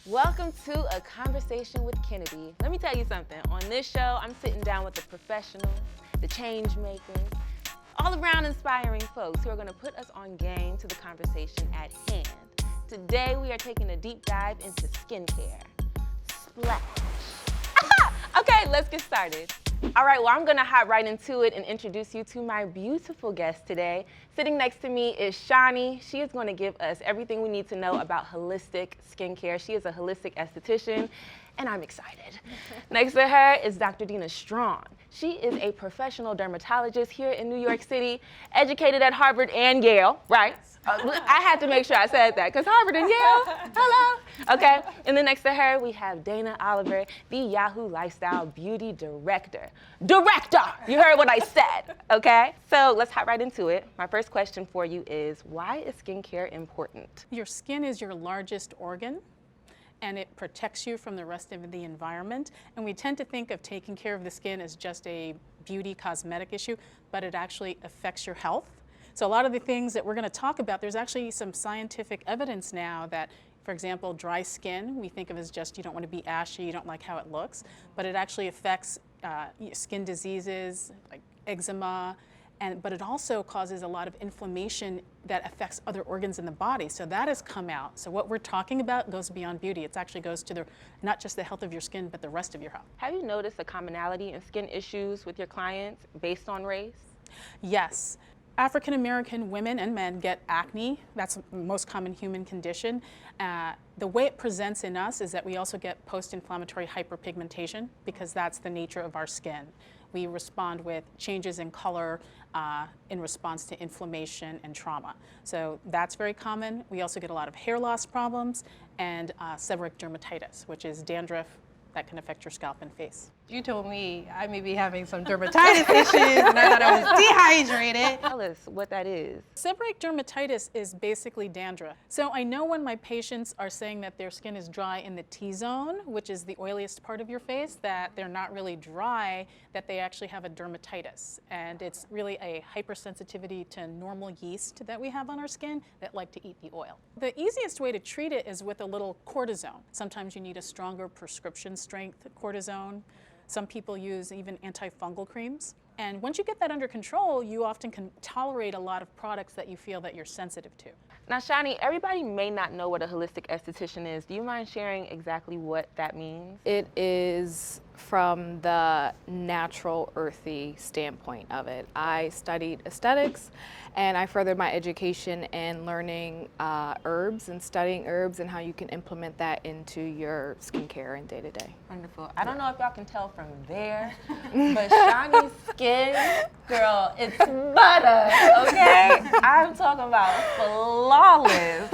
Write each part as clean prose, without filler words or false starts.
Welcome to A Conversation with Kennedy. Let me tell you something. On this show, I'm sitting down with the professionals, the change makers, all around inspiring folks who are going to put us on game to the conversation at hand. Today, we are taking a deep dive into skincare. Splash. Okay, let's get started. All right, well, I'm gonna hop right into it and introduce you to my beautiful guest today. Sitting next to me is Shani. She is gonna give us everything we need to know about holistic skincare. She is a holistic esthetician, and I'm excited. Next to her is Dr. Dina Strong. She is a professional dermatologist here in New York City, educated at Harvard and Yale, right? I had to make sure I said that, because Harvard and Yale, hello. Okay, and then next to her, we have Dana Oliver, the Yahoo Lifestyle Beauty Director. You heard what I said, okay? So let's hop right into it. My first question for you is, why is skincare important? Your skin is your largest organ, and it protects you from the rest of the environment. And we tend to think of taking care of the skin as just a beauty cosmetic issue, but it actually affects your health. So a lot of the things that we're going to talk about, there's actually some scientific evidence now that, for example, dry skin, we think of as just you don't want to be ashy, you don't like how it looks, but it actually affects skin diseases like eczema, but it also causes a lot of inflammation that affects other organs in the body. So that has come out. So what we're talking about goes beyond beauty. It actually goes to not just the health of your skin, but the rest of your health. Have you noticed a commonality in skin issues with your clients based on race? Yes. African American women and men get acne. That's the most common human condition. The way it presents in us is that we also get post-inflammatory hyperpigmentation because that's the nature of our skin. We respond with changes in color in response to inflammation and trauma. So that's very common. We also get a lot of hair loss problems and seborrheic dermatitis, which is dandruff that can affect your scalp and face. You told me I may be having some dermatitis issues and I thought I was dehydrated. Tell us what that is. Seborrheic dermatitis is basically dandruff. So I know when my patients are saying that their skin is dry in the T-zone, which is the oiliest part of your face, that they're not really dry, that they actually have a dermatitis. And it's really a hypersensitivity to normal yeast that we have on our skin that like to eat the oil. The easiest way to treat it is with a little cortisone. Sometimes you need a stronger prescription strength cortisone. Some people use even antifungal creams. And once you get that under control, you often can tolerate a lot of products that you feel that you're sensitive to. Now, Shani, everybody may not know what a holistic esthetician is. Do you mind sharing exactly what that means? It is from the natural, earthy standpoint of it. I studied aesthetics, and I furthered my education in learning herbs and studying herbs and how you can implement that into your skincare and day-to-day. Wonderful. I don't know if y'all can tell from there, but Shani's skin, girl, it's butter, okay? I'm talking about flawless.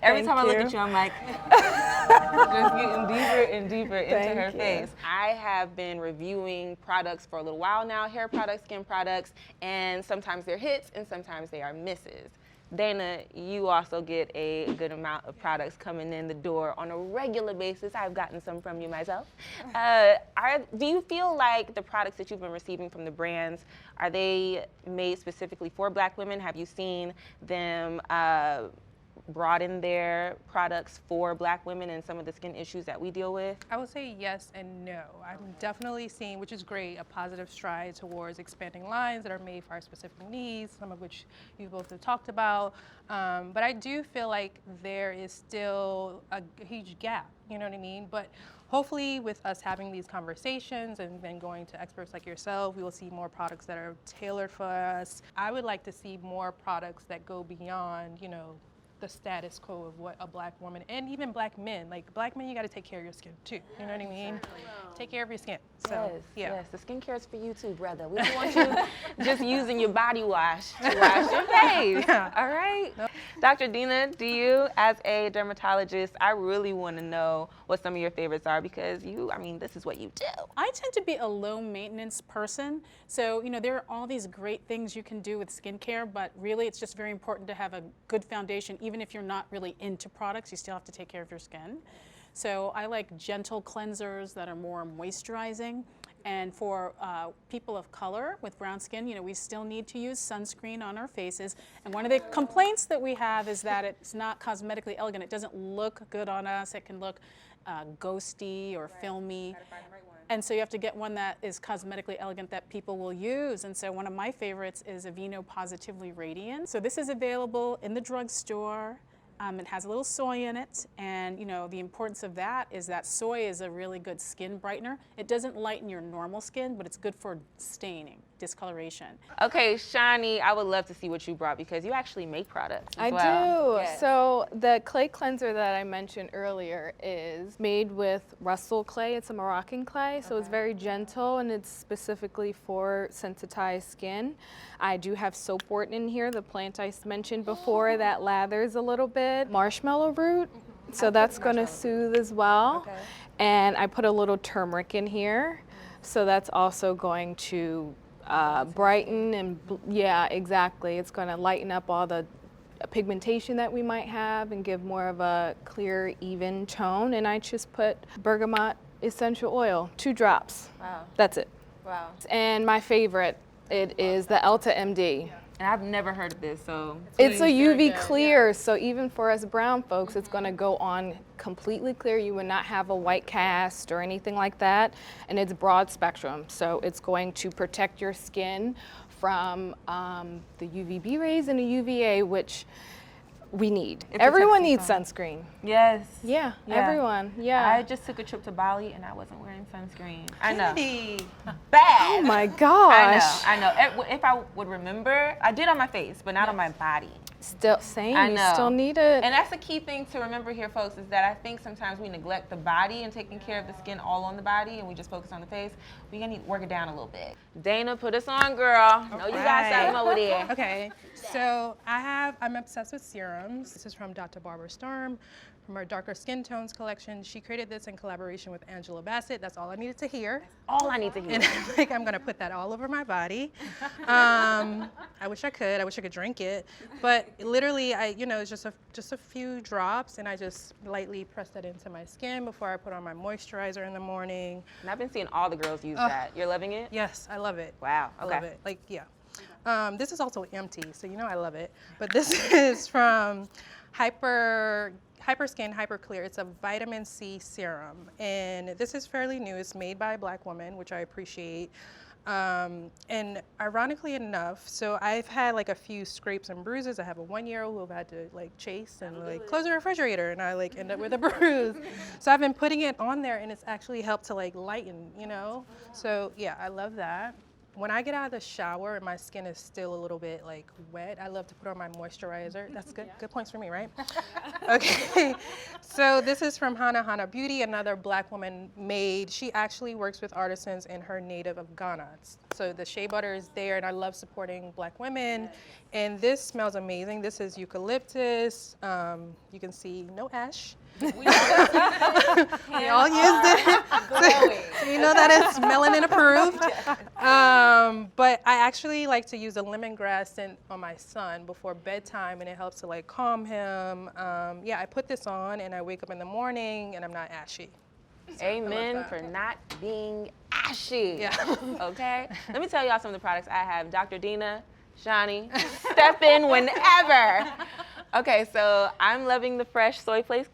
Every time I look at you, I'm like, just getting deeper and deeper into her face. I have been reviewing products for a little while now, hair products, skin products, and sometimes they're hits and sometimes they are misses. Dana, you also get a good amount of products coming in the door on a regular basis. I've gotten some from you myself. Do you feel like the products that you've been receiving from the brands, are they made specifically for Black women? Have you seen them broaden their products for Black women and some of the skin issues that we deal with? I would say yes and no. I'm definitely seeing, which is great, a positive stride towards expanding lines that are made for our specific needs, some of which you both have talked about. But I do feel like there is still a huge gap, you know what I mean? But hopefully with us having these conversations and then going to experts like yourself, we will see more products that are tailored for us. I would like to see more products that go beyond, you know, the status quo of what a Black woman and even Black men. Like Black men, you got to take care of your skin too. You know what I mean? Take care of your skin. So, yes, the skincare is for you too, brother. We don't want you just using your body wash to wash your face. Yeah. All right. No. Dr. Dina, do you, as a dermatologist, I really want to know what some of your favorites are because this is what you do. I tend to be a low maintenance person. So, there are all these great things you can do with skincare, but really it's just very important to have a good foundation. Even if you're not really into products, you still have to take care of your skin. So I like gentle cleansers that are more moisturizing. And for people of color with brown skin, you know, we still need to use sunscreen on our faces. And one of the complaints that we have is that it's not cosmetically elegant. It doesn't look good on us. It can look ghosty or filmy. And so you have to get one that is cosmetically elegant that people will use. And so one of my favorites is Aveeno Positively Radiant. So this is available in the drugstore. It has a little soy in it, and you know the importance of that is that soy is a really good skin brightener. It doesn't lighten your normal skin, but it's good for staining, discoloration. Okay, Shani, I would love to see what you brought because you actually make products as I well. do. Yes. So the clay cleanser that I mentioned earlier is made with Russell clay. It's a Moroccan clay, so it's very gentle and it's specifically for sensitized skin. I do have soapwort in here, the plant I mentioned before that lathers a little bit. Marshmallow root, so that's going to soothe as well. Okay. And I put a little turmeric in here, so that's also going to brighten and yeah, exactly. It's going to lighten up all the pigmentation that we might have and give more of a clear, even tone. And I just put bergamot essential oil, 2 drops. Wow. That's it. Wow. And my favorite, it is the Elta MD. And I've never heard of this, so. It's a UV clear, so even for us brown folks, it's going to go on completely clear. You would not have a white cast or anything like that. And it's broad spectrum, so it's going to protect your skin from the UVB rays and the UVA, which we need. Everyone needs sunscreen. Yes. Yeah, Yeah. everyone. Yeah. I just took a trip to Bali and I wasn't wearing sunscreen. I know. Kennedy. Bad. Oh my gosh. I know. If I would remember, I did on my face, but not on my body. Still same. I You know. still need it. And that's the key thing to remember here, folks, is that I think sometimes we neglect the body and taking care of the skin all on the body, and we just focus on the face. We're gonna need to work it down a little bit. Dana, put us on, girl. No, you got Right. something over there. Okay, so I'm obsessed with serums. This is from Dr. Barbara Sturm from her Darker Skin Tones collection. She created this in collaboration with Angela Bassett. That's all I needed to hear. All I need to hear. And I'm gonna put that all over my body. I wish I could. I wish I could drink it. But literally, it's just a few drops, and I just lightly press that into my skin before I put on my moisturizer in the morning. And I've been seeing all the girls use that. You're loving it? Yes, I love it. Wow. I Okay. love it. Like, yeah. This is also empty, so you know I love it. But this is from Hyper Skin Hyper Clear. It's a vitamin C serum, and this is fairly new. It's made by a Black woman, which I appreciate. And ironically enough, so I've had like a few scrapes and bruises. I have a 1-year-old who I've had to like chase and like close the refrigerator, and I like end up with a bruise. So I've been putting it on there, and it's actually helped to like lighten, you know? So yeah, I love that. When I get out of the shower and my skin is still a little bit like wet, I love to put on my moisturizer. That's good. Good points for me, right? Okay. So this is from Hana Hana Beauty, another Black woman made. She actually works with artisans in her native of Ghana. So the shea butter is there, and I love supporting Black women. And this smells amazing. This is eucalyptus. You can see no ash. We all used it. So you know that it's melanin approved. But I actually like to use a lemongrass scent on my son before bedtime, and it helps to like calm him. Yeah, I put this on and I wake up in the morning and I'm not ashy. Amen for not being ashy. Yeah. Okay? Let me tell y'all some of the products I have. Dr. Dina, Shani, step in whenever. Okay, so I'm loving the fresh soy face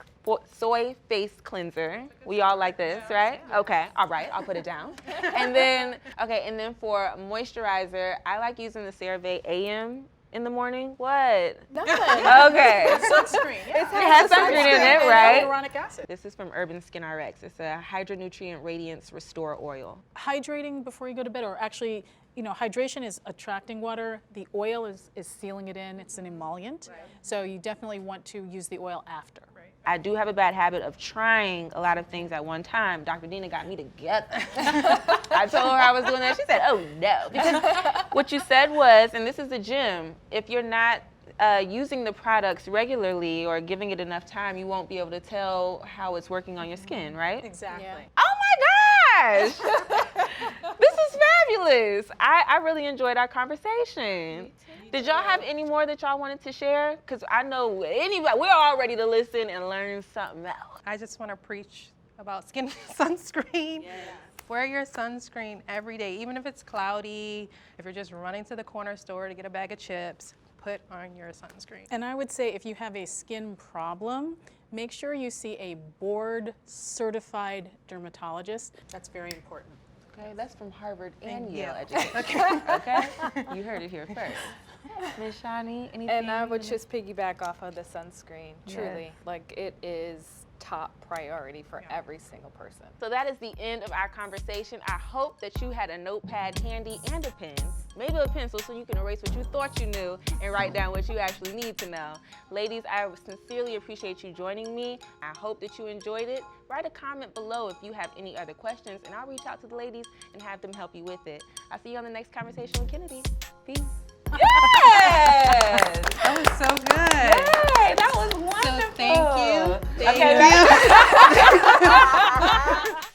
cleanser. We all like this, right? Okay, all right, I'll put it down. And then for moisturizer, I like using the CeraVe AM in the morning. What? Nothing. Okay. Sunscreen. It has sunscreen in it, right? Hyaluronic acid. This is from Urban Skin RX. It's a Hydronutrient Radiance Restore Oil. Hydrating before you go to bed, or actually, hydration is attracting water. The oil is sealing it in. It's an emollient. Right. So you definitely want to use the oil after. Right. I do have a bad habit of trying a lot of things at one time. Dr. Dina got me together. I told her I was doing that. She said, oh no. Because what you said was, and this is a gem, if you're not using the products regularly or giving it enough time, you won't be able to tell how it's working on your skin, right? Exactly. Yeah. Oh my gosh! This is fabulous. I really enjoyed our conversation. Did y'all have any more that y'all wanted to share? Because I know we're all ready to listen and learn something else. I just want to preach about skin sunscreen. Wear your sunscreen every day, even if it's cloudy, if you're just running to the corner store to get a bag of chips, put on your sunscreen. And I would say if you have a skin problem, make sure you see a board certified dermatologist. That's very important. Okay, that's from Harvard and Thank Yale you. education. Okay, you heard it here first. Miss Shani, anything? And I would just piggyback off of the sunscreen, truly. Like, it is top priority for every single person. So that is the end of our conversation. I hope that you had a notepad handy and a pen, maybe a pencil so you can erase what you thought you knew and write down what you actually need to know. Ladies, I sincerely appreciate you joining me. I hope that you enjoyed it. Write a comment below if you have any other questions, and I'll reach out to the ladies and have them help you with it. I'll see you on the next Conversation with Kennedy. Peace. Yes! That was so good. Yay, that was wonderful. So thank you. Okay, Thank you.